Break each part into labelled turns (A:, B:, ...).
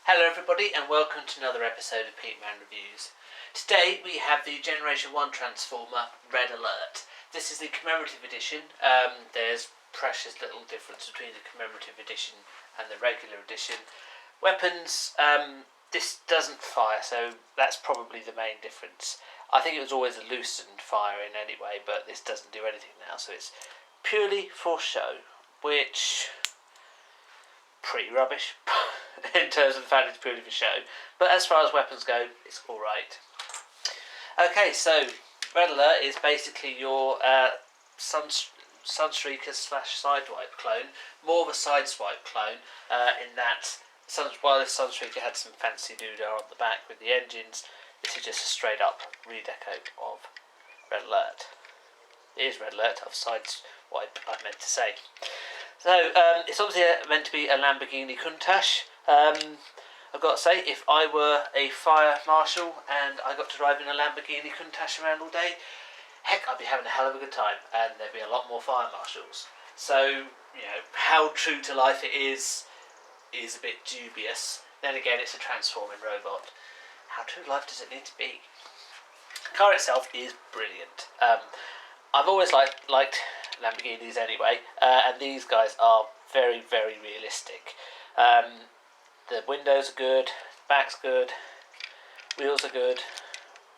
A: Hello everybody and welcome to another episode of Peteman Reviews. Today we have the Generation 1 Transformer Red Alert. This is the commemorative edition. There's precious little difference between the commemorative edition and the regular edition. Weapons, this doesn't fire, so that's probably the main difference. I think it was always a loosened firing anyway, but this doesn't do anything now, so it's purely for show, which pretty rubbish in terms of the fact it's purely for show, but as far as weapons go, it's alright. Okay, so Red Alert is basically your Sunstreaker / Sideswipe clone, more of a Sideswipe clone, in that while this Sunstreaker had some fancy doodah on the back with the engines, this is just a straight up redeco of Red Alert. It is Red Alert of Sideswipe, I meant to say. So, it's obviously meant to be a Lamborghini Countach. I've got to say, if I were a fire marshal and I got to drive in a Lamborghini Countach around all day, heck, I'd be having a hell of a good time, and there'd be a lot more fire marshals. So, you know, how true to life it is a bit dubious. Then again, it's a transforming robot. How true to life does it need to be? The car itself is brilliant. I've always liked Lamborghinis anyway, and these guys are very, very realistic. The windows are good, back's good, wheels are good,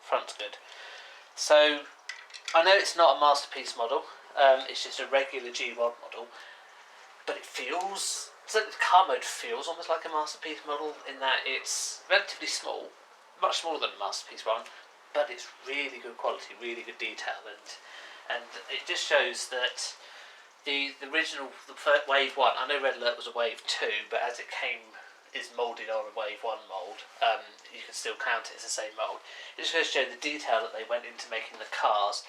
A: front's good. So I know it's not a masterpiece model, it's just a regular G1 model, but it feels, so the car mode feels almost like a masterpiece model in that it's relatively small, much smaller than a masterpiece one, but it's really good quality, really good detail, and it just shows that the original, the Wave 1, I know Red Alert was a Wave 2, but as it is moulded on a Wave 1 mould, you can still count it as the same mould. It just goes to show the detail that they went into making the cars.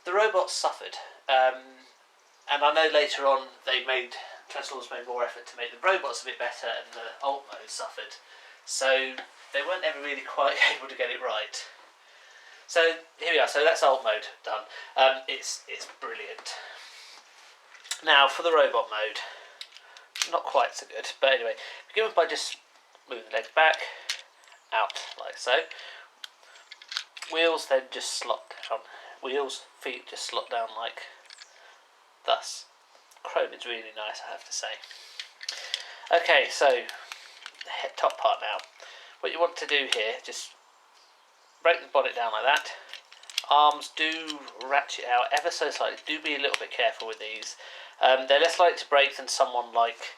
A: The robots suffered, and I know later on Transformers made more effort to make the robots a bit better, and the alt mode suffered. So they weren't ever really quite able to get it right. So here we are, so that's alt mode done. It's brilliant. Now for the robot mode, not quite so good, but anyway, begin by just moving the legs back, out like so. Wheels then just slot down. Wheels, feet just slot down like thus. Chrome is really nice, I have to say. Okay, so the top part now. What you want to do here, just break the bonnet down like that. Arms do ratchet out ever so slightly. Do be a little bit careful with these. They're less likely to break than someone like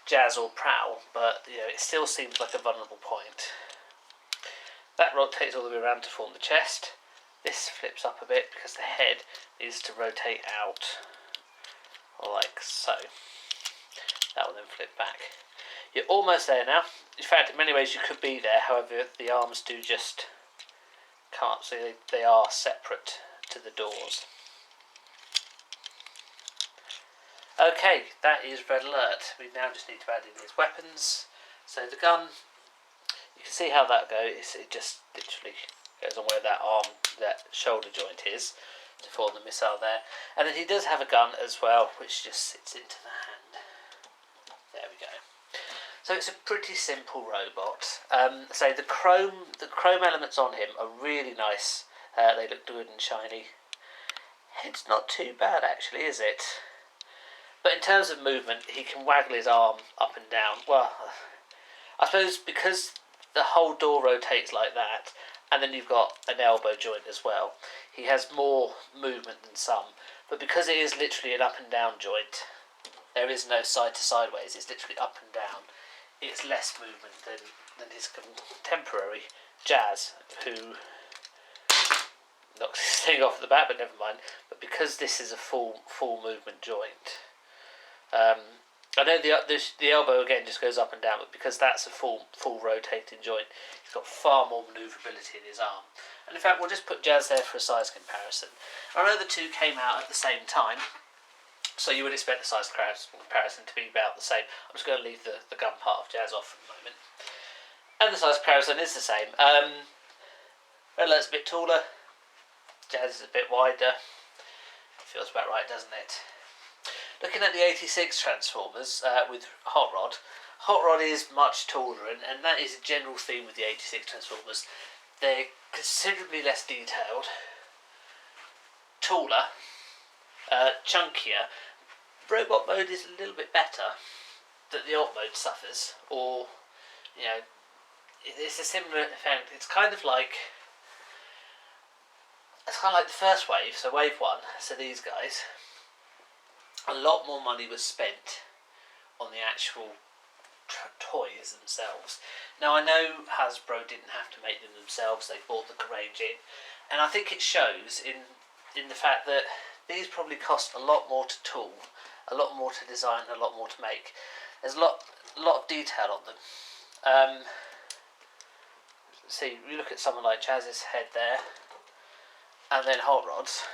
A: Jazz or Prowl, but you know, it still seems like a vulnerable point. That rotates all the way around to form the chest. This flips up a bit because the head needs to rotate out like so. That will then flip back. You're almost there now. In fact, in many ways you could be there, however the arms do just can't, so they are separate to the doors. Okay, that is Red Alert. We now just need to add in his weapons. So the gun, you can see how that goes. It just literally goes on where that shoulder joint is to form the missile there. And then he does have a gun as well, which just sits into the hand. There we go. So it's a pretty simple robot. So the chrome elements on him are really nice. They look good and shiny. Head's not too bad actually, is it? But in terms of movement, he can waggle his arm up and down. Well, I suppose because the whole door rotates like that, and then you've got an elbow joint as well, he has more movement than some. But because it is literally an up and down joint, there is no side to sideways, it's literally up and down. It's less movement than his contemporary Jazz, who knocks his thing off at the back, but never mind. But because this is a full movement joint, I know the elbow again just goes up and down, but because that's a full rotating joint, he's got far more manoeuvrability in his arm. And in fact, we'll just put Jazz there for a size comparison. I know the two came out at the same time, so you would expect the size comparison to be about the same. I'm just going to leave the gun part of Jazz off for the moment. And the size comparison is the same. Red Alert's a bit taller, Jazz is a bit wider. Feels about right, doesn't it? Looking at the 86 Transformers with Hot Rod, Hot Rod is much taller, and that is a general theme with the 86 Transformers. They're considerably less detailed, taller, chunkier. Robot mode is a little bit better, that the alt mode suffers, or, you know, it's a similar effect. It's kind of like the first wave, so wave 1, so these guys, a lot more money was spent on the actual toys themselves. Now I know Hasbro didn't have to make them themselves, they bought the range in, and I think it shows in the fact that these probably cost a lot more to tool, a lot more to design, a lot more to make. There's a lot of detail on them. See, you look at someone like Jazz's head there, and then Hot Rod's.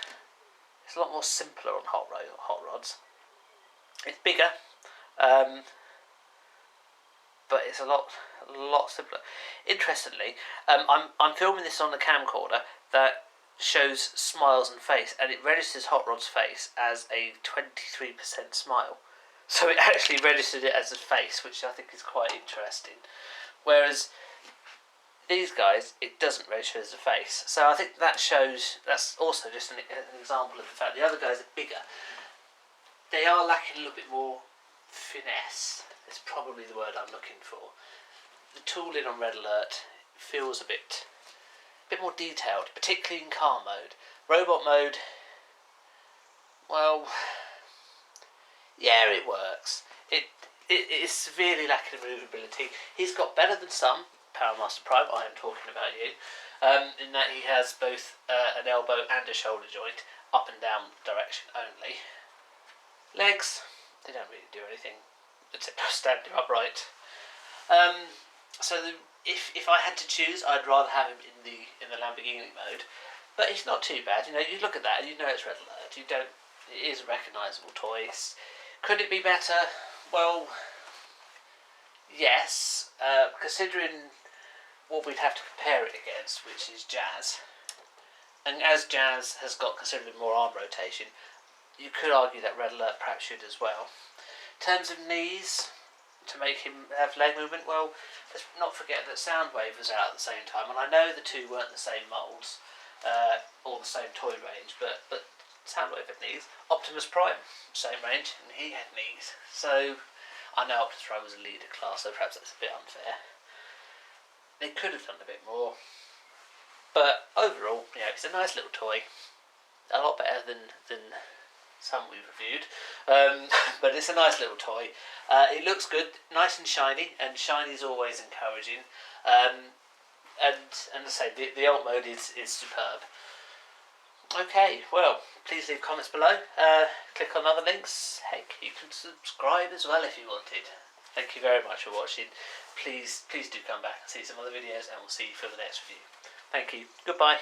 A: It's a lot more simpler on Hot Rods. It's bigger, but it's a lot simpler. Interestingly, I'm filming this on a camcorder that shows smiles and face, and it registers Hot Rod's face as a 23% smile. So it actually registered it as a face, which I think is quite interesting. Whereas these guys, it doesn't register as a face. So I think that shows, that's also just an example of the fact the other guys are bigger. They are lacking a little bit more finesse. It's probably the word I'm looking for. The tooling on Red Alert feels a bit more detailed, particularly in car mode. Robot mode, well, yeah, it works. It is severely lacking in maneuverability. He's got better than some. Powermaster Prime, I am talking about you, in that he has both an elbow and a shoulder joint, up and down direction only. Legs, they don't really do anything except stand him upright. If I had to choose, I'd rather have him in the Lamborghini mode, but it's not too bad. You know, you look at that and you know it's Red Alert. It is a recognisable toy. Could it be better? Well, yes, considering what we'd have to compare it against, which is Jazz. And as Jazz has got considerably more arm rotation, you could argue that Red Alert perhaps should as well. In terms of knees, to make him have leg movement, well, let's not forget that Soundwave was out at the same time, and I know the two weren't the same moulds, or the same toy range, but Soundwave had knees. Optimus Prime, same range, and he had knees. So, I know Optimus Prime was a leader class, so perhaps that's a bit unfair. They could have done a bit more, but overall, you know, it's a nice little toy. A lot better than some we've reviewed, but it's a nice little toy. It looks good, nice and shiny is always encouraging. And as I say, the alt mode is superb. Okay, well, please leave comments below. Click on other links. Heck, you can subscribe as well if you wanted. Thank you very much for watching. Please do come back and see some other videos, and we'll see you for the next review. Thank you. Goodbye.